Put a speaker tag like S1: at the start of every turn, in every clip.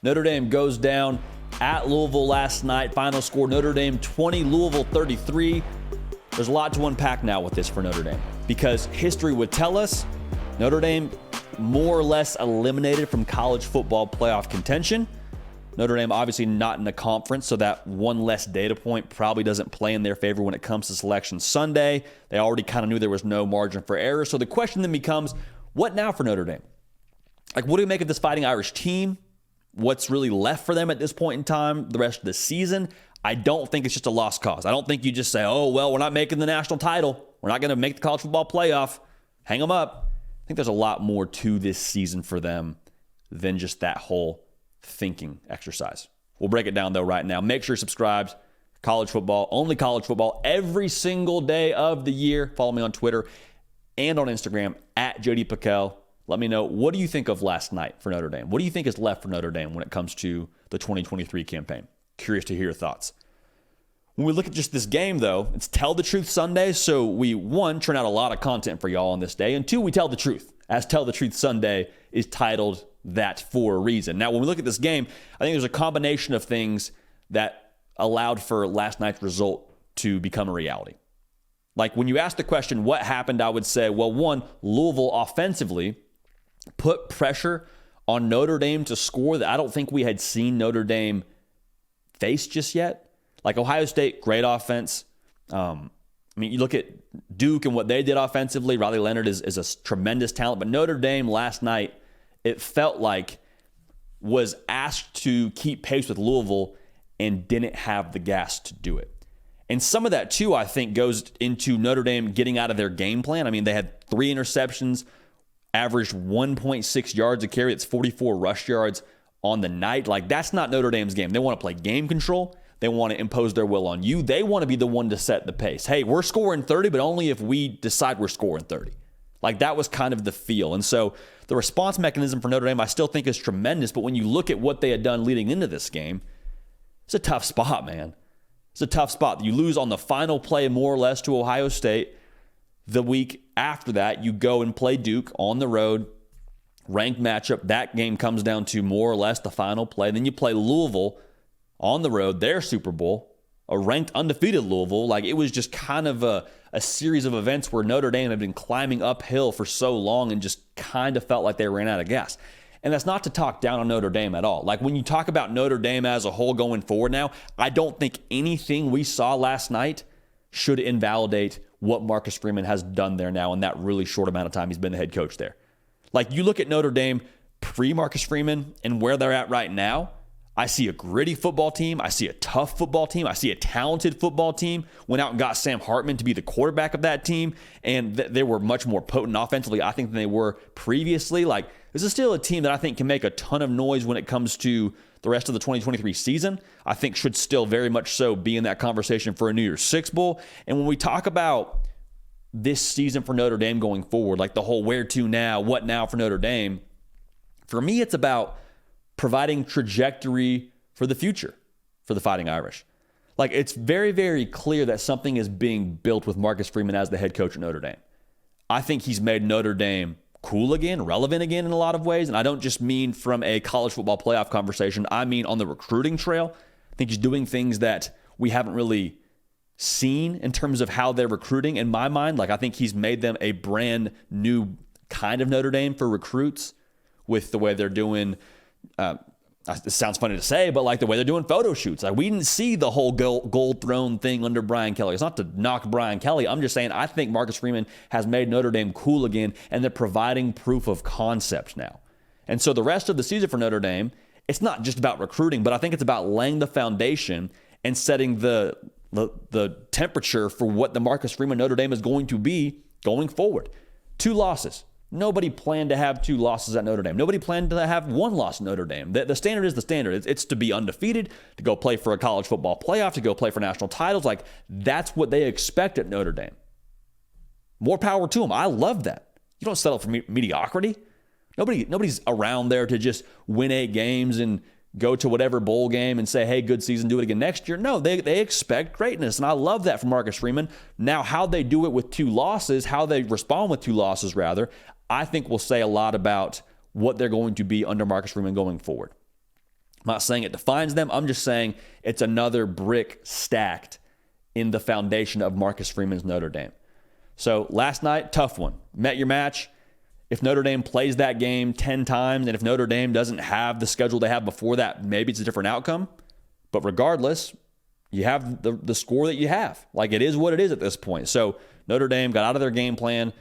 S1: Notre Dame goes down at Louisville last night. Final score, Notre Dame 20, Louisville 33. There's a lot to unpack now with this for Notre Dame because history would tell us Notre Dame more or less eliminated from college football playoff contention. Notre Dame obviously not in the conference, so that one less data point probably doesn't play in their favor when it comes to Selection Sunday. They already kind of knew there was no margin for error. So the question then becomes, what now for Notre Dame? Like, what do we make of this Fighting Irish team? What's really left for them at this point in time, the rest of the season? I don't think it's just a lost cause. I don't think you just say, oh, well, we're not making the national title. We're not going to make the college football playoff. Hang them up. I think there's a lot more to this season for them than just that whole thinking exercise. We'll break it down, though, right now. Make sure you're subscribed. College football, only college football, every single day of the year. Follow me on Twitter and on Instagram at Jody Piquel. Let me know, what do you think of last night for Notre Dame? What do you think is left for Notre Dame when it comes to the 2023 campaign? Curious to hear your thoughts. When we look at just this game, though, it's Tell the Truth Sunday, so we, one, turn out a lot of content for y'all on this day, and two, we tell the truth, as Tell the Truth Sunday is titled that for a reason. Now, when we look at this game, I think there's a combination of things that allowed for last night's result to become a reality. Like, when you ask the question, what happened, I would say, well, one, Louisville offensively put pressure on Notre Dame to score that I don't think we had seen Notre Dame face just yet. Like Ohio State, great offense. I mean, you look at Duke and what they did offensively. Riley Leonard is a tremendous talent. But Notre Dame last night, it felt like was asked to keep pace with Louisville and didn't have the gas to do it. And some of that, too, I think, goes into Notre Dame getting out of their game plan. I mean, they had 3 interceptions, averaged 1.6 yards a carry. It's 44 rush yards on the night. Like, that's not Notre Dame's game. They want to play game control. They want to impose their will on you. They want to be the one to set the pace. Hey, we're scoring 30, but only if we decide we're scoring 30. Like, that was kind of the feel. And so the response mechanism for Notre Dame I still think is tremendous, but when you look at what they had done leading into this game, it's a tough spot, man. It's a tough spot. You lose on the final play more or less to Ohio State. The week after that, you go and play Duke on the road, ranked matchup. That game comes down to more or less the final play. Then you play Louisville on the road, their Super Bowl, a ranked undefeated Louisville. Like, it was just kind of a series of events where Notre Dame had been climbing uphill for so long and just kind of felt like they ran out of gas. And that's not to talk down on Notre Dame at all. Like, when you talk about Notre Dame as a whole going forward now, I don't think anything we saw last night should invalidate what Marcus Freeman has done there now in that really short amount of time he's been the head coach there. Like, you look at Notre Dame pre-Marcus Freeman and where they're at right now, I see a gritty football team. I see a tough football team. I see a talented football team. Went out and got Sam Hartman to be the quarterback of that team, and they were much more potent offensively, I think, than they were previously. Like, this is still a team that I think can make a ton of noise when it comes to the rest of the 2023 season. I think should still very much so be in that conversation for a New Year's Six Bowl. And when we talk about this season for Notre Dame going forward, like the whole where to now, what now for Notre Dame, for me, it's about providing trajectory for the future for the Fighting Irish. Like, it's very, very clear that something is being built with Marcus Freeman as the head coach at Notre Dame. I think he's made Notre Dame cool again, relevant again in a lot of ways. And I don't just mean from a college football playoff conversation. I mean on the recruiting trail. I think he's doing things that we haven't really seen in terms of how they're recruiting in my mind. Like, I think he's made them a brand new kind of Notre Dame for recruits with the way they're doing this sounds funny to say, but like the way they're doing photo shoots. Like, we didn't see the whole gold throne thing under Brian Kelly. It's not to knock Brian Kelly. I'm just saying I think Marcus Freeman has made Notre Dame cool again, and they're providing proof of concept now. And so the rest of the season for Notre Dame, it's not just about recruiting, but I think it's about laying the foundation and setting the temperature for what the Marcus Freeman Notre Dame is going to be going forward. 2 losses. Nobody planned to have 2 losses at Notre Dame. Nobody planned to have 1 loss at Notre Dame. The standard is the standard. It's to be undefeated, to go play for a college football playoff, to go play for national titles. Like, that's what they expect at Notre Dame. More power to them. I love that. You don't settle for mediocrity. Nobody's around there to just win 8 games and go to whatever bowl game and say, hey, good season, do it again next year. No, they expect greatness, and I love that from Marcus Freeman. Now, how they do it with 2 losses, how they respond with 2 losses, rather, I think will say a lot about what they're going to be under Marcus Freeman going forward. I'm not saying it defines them. I'm just saying it's another brick stacked in the foundation of Marcus Freeman's Notre Dame. So last night, tough one. Met your match. If Notre Dame plays that game 10 times, and if Notre Dame doesn't have the schedule they have before that, maybe it's a different outcome. But regardless, you have the score that you have. Like, it is what it is at this point. So Notre Dame got out of their game plan.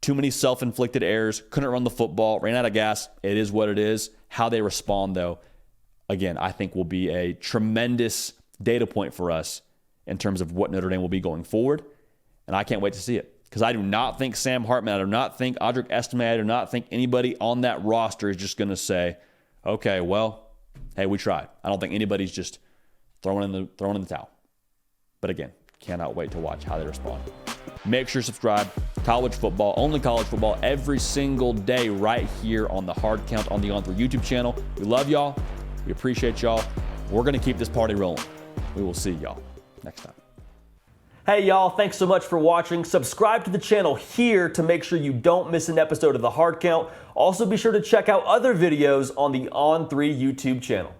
S1: Too many self-inflicted errors. Couldn't run the football. Ran out of gas. It is what it is. How they respond, though, again, I think will be a tremendous data point for us in terms of what Notre Dame will be going forward. And I can't wait to see it. Because I do not think Sam Hartman, I do not think Audric Estime, I do not think anybody on that roster is just going to say, okay, well, hey, we tried. I don't think anybody's just throwing in the towel. But again, cannot wait to watch how they respond. Make sure to subscribe. College football, only college football, every single day right here on the Hard Count on the On3 YouTube channel. We love y'all. We appreciate y'all. We're going to keep this party rolling. We will see y'all next time. Hey y'all, thanks so much for watching. Subscribe to the channel here to make sure you don't miss an episode of the Hard Count. Also be sure to check out other videos on the On3 YouTube channel.